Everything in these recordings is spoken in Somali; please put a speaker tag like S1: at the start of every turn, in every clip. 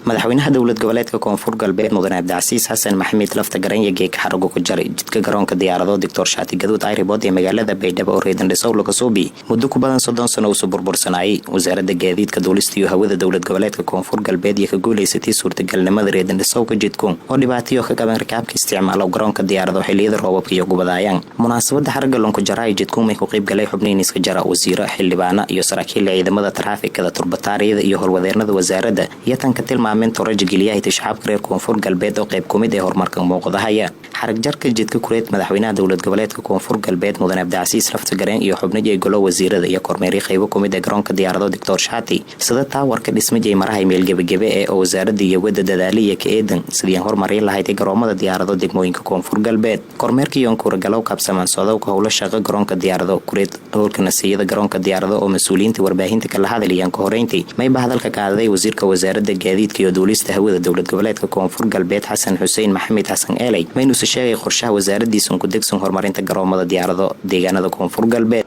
S1: madaxweynaha dowlad goboleedka koonfur galbeed mudane cabdicasiis xasan maxamed lafta garan iyo geeg xarago ku jaray jidka garoonka diyaarado Dr. Shaati Gaduud Airport ee magaalada Baydhabo oo reedan dhisay laga soo bi muddo ku badan 30 sano oo soo burbursanay wasaaradda gaadiidka dowlista iyo hawada dowlad goboleedka koonfur galbeed iyo ka guuleysatay suurtagalnimada reedan dhisay ka jidkoon oo dhibaatooyin ka qaban rakaabka isticmaalo garoonka diyaarado xilliyada roobabka iyo gubadaayaan munaasabada xaraga loonku jaray jidkoon may ku qayb galay xubniin iska jara wasiiro xildhibaana iyo saraakiil ciidamada taraafikada turbataariyada iyo howlwadeennada wasaaradda iyo tan ka tilmaameen toraja geliyaha shacabka reer koonfur galbeed oo qayb kumid ee horumarka muuqdahaya xarag jarka jidka kureed madaxweynaha dowlad goboleedka koonfur galbeed mudane cabdicasiis lafta garan iyo xubnihii golo wasiirada iyo kormeeri qaybo kumid ee garoonka diyaarado Dr. Shaati sida taawarka dhismada marahay meel gabagaba ee wasaaradda iyo wada dadaaliya ka eedan sidii horumarin lahayd garoomada diyaarado degmooyinka koonfur galbeed kormeerkii oo kurgalow qabsaman sodowka howlo shaqo garoonka diyaarado kureed howlka nasiiyada garoonka diyaarado oo mas'uuliyiinta warbaahinta kala hadlayaan ka horeyntii may bahadalka qaaday wasiirka wasaaradda gaadiidka iyo duulista hawada dowlad goboleedka koonfur galbeed Xasan Xuseen Maxamed Xasan Eelay maynu sheegay qorshaha wasaaraddiisa ku degsan horumarinta garoomada diyaarado deegaanada koonfur galbeed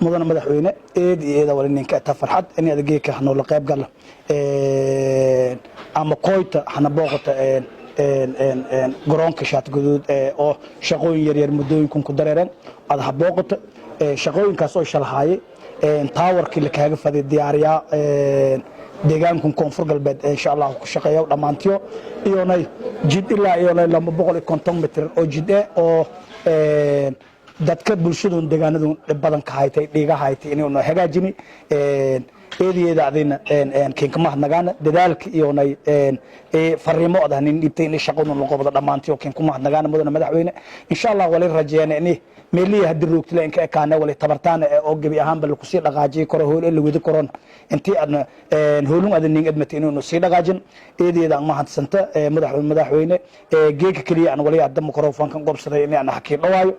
S2: mudane madaxweyne eeda wali ninka ta farxad in adeegka hano la qayb gal ama qoyta hana booqata garoonka Shaati Gaduud oo shaqooyin yar muddooyin ku dareereen adaha booqata shaqooyinkaas oo shalahaayay taawarkii la kaaga faday diyaariya deegaanka koonfur galbeed insha Allah ku shaqeeyo dhamaantiyo iyonay jid ilaa iyonay 250 mitir oo jid oo dadka bulshadu deegaanadu badan ka haytay dhiga haytay inuu hagaajini eediyada adina kinka mahadnaqana dadaalka iyonay fariimo adanin dhibtay in shaqadu noqodo dhamaantiyo kinka mahadnaqana mudane madaxweyne insha Allah wali rajeeyna in meeliya hadii roogtila in ka ekaana wali tabartaana oo gabi ahaan bal ku sii dhaqaajiyo karo hool la wada koron intii adna hoolun adan admatay inuu sii dhaqaajin eediyada mahadsanta madaxweyne geeka kaliya aan wali adda mikrofoonkan qobsaday in aan xakii dhawaayo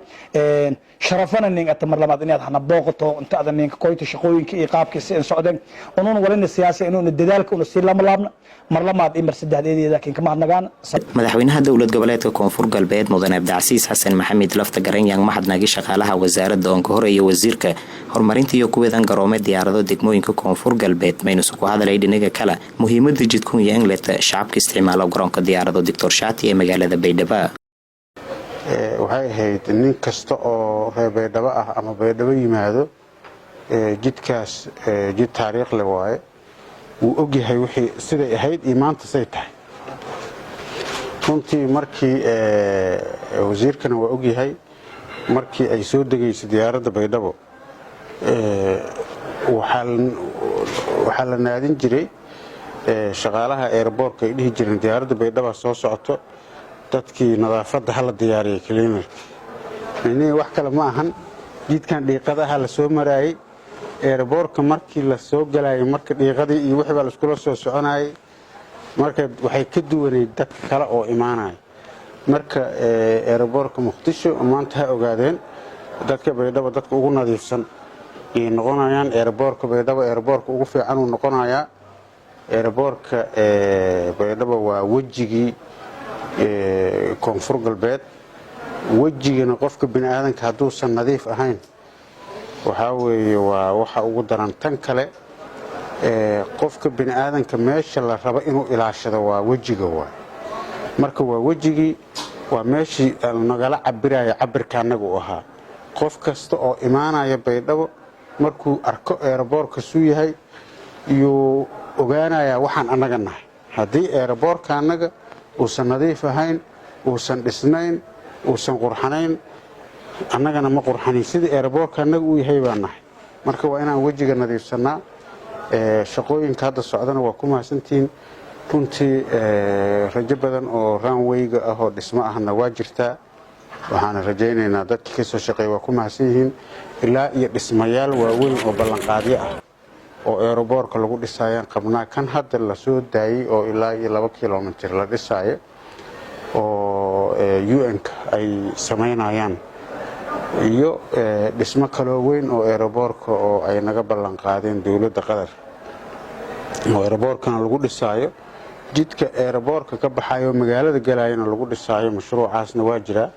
S2: sharafana nin atamar lamaad in aad hana booqato inta adan ninka qoyta shaqooyinka iyo qaabkiisa in socdeen onon walina siyaasad inuu dadaalka uu sii laabna mar lamaad in mar saddexdeedida kinka mahadnagaan
S1: madaxweynaha dowlad goboleedka koonfur galbeed mudane cabdicasiis xasan maxamed lafta garan yang mahadnaqi shaqaalaha wasaaradda oo ka horeeyay wasiirka horumarinta iyo kuweedan garoomo diyaarado degmooyinka koonfur galbeed maynu ku hadalay dhinaca kale muhiimadda jidkun iyo ingleta shacabka isticmaalo garoonka diyaarado Dr. Shaati ee magaalada Baydhabo
S3: waxay ahayd nin kasta oo reer Baydhabo ah ama Baydhabo yimaado jidkaas jid taariikh leh waaye uu ogyahay wixii siday ahayd iimaanta say tahay runtii markii wasiirkana waa ogyahay markii ay soo degaysay diyaaradda Baydhabo waxaa la naadin jiray shaqaalaha airportka ay dhihi jireen diyaaradda Baydhabo soo socoto dadkii nadaafadda hala diyaariyay cleaner inay wax kale ma ahan jidkan dhiiqadaha la soo maraayay airportka markii la soo galay marka dhiiqadii iyo wixii la isku soo soconayay marka waxay ka duwanay dad kale oo imaanay marka airportka Muqdisho maanta ha ogaadeen dadka Baydhabo dadka ugu nadiifsan ee noqonayaan airportka Baydhabo airportka ugu fiican uu noqonayaa airportka Baydhabo waa wajigii koonfur galbeed wajigana qofka bini'aadanka hadduu san nadiif ahayn waxa weeye waa waxa ugu daran tan kale qofka bini'aadanka meesha la rabo inuu ilaashado waa wajiga waa marka waa wajigii waa meeshii nagala cabiraya cabirka anagu ahaa qof kasta oo imaanaya Baydhabo markuu arko airportka suu yahay iyo ogaanaya waxaan anaga nahay hadii airportka anaga uusan nadiif ahayn uusan dhisnayn uusan qurxanayn annagana ma qurxanin sidii airportka anaga uu yahay baan nahay marka waa inaan wajiga nadiifsanaa shaqooyinka hadda socdana waa ku mahadsantiin runtii rajo badan oo runway-ga ah oo dhismo ahna waa jirtaa waxaan rajaynaynaa dadkii ka soo shaqeeyay waa ku mahadsan yihiin ilaa iyo dhismayaal waaweyn oo ballanqaadyo ah oo airportka lagu dhisayaan qabnaa kan hadda la soo daayay oo ilaa iyo 2 kilomitir la dhisayo oo UN-ka ay sameynayaan iyo dhismo kale weyn oo airportka oo ay naga ballan qaadeen dawladda Qatar oo airportkana lagu dhisayo jidka airportka ka baxayo magaalada galayna lagu dhisayo mashruucaasna waa jira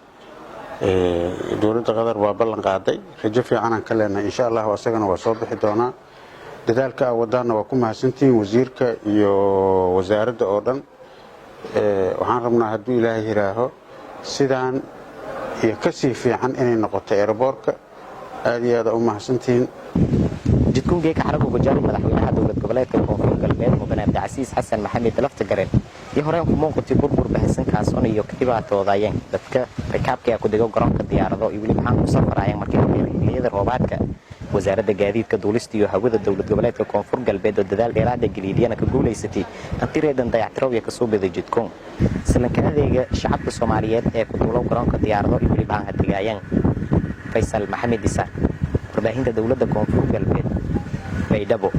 S3: dawladda Qatar waa ballan qaaday rajo fiican aan ka leenahay insha Allah asagana waa soo bixi doonaa dadaalka aa wadaana waa ku mahadsantihiin wasiirka iyo wasaaradda oo dhan waxaan rabnaa hadduu ilaahay yidhaaho sidaan iyo ka sii fiican inay noqoto eeraboorka aad iyo aada u mahadsantihiin
S1: jidkun geeka xarago gujaari madaxweynaha dowlad goboleedka koonfur galbeed mudane cabdicasiis xasan maxamed laftagareen iyo horeen ku muuqatay burbur bahasankaas on iyo ka dhibaatoodayeen dadka rakaabka ku dego garoonka diyaarado iyo weli maxaan ku safarayeen markii xilliyada roobaadka wasaaradda gaadiidka duulista iyo hawada dowlad goboleedka koonfur galbeed oo dadaal dheeraad ah geliyay ka guuleysatay antireedan dayactiro ka soo beday jidkun salanka adeega shacabka Soomaaliyeed ee ku duulo garoonka diyaarado iyo weli baan hadiyayeen Faisal Maxamed Isa warbaahinta dowladda koonfur galbeed Baydhabo.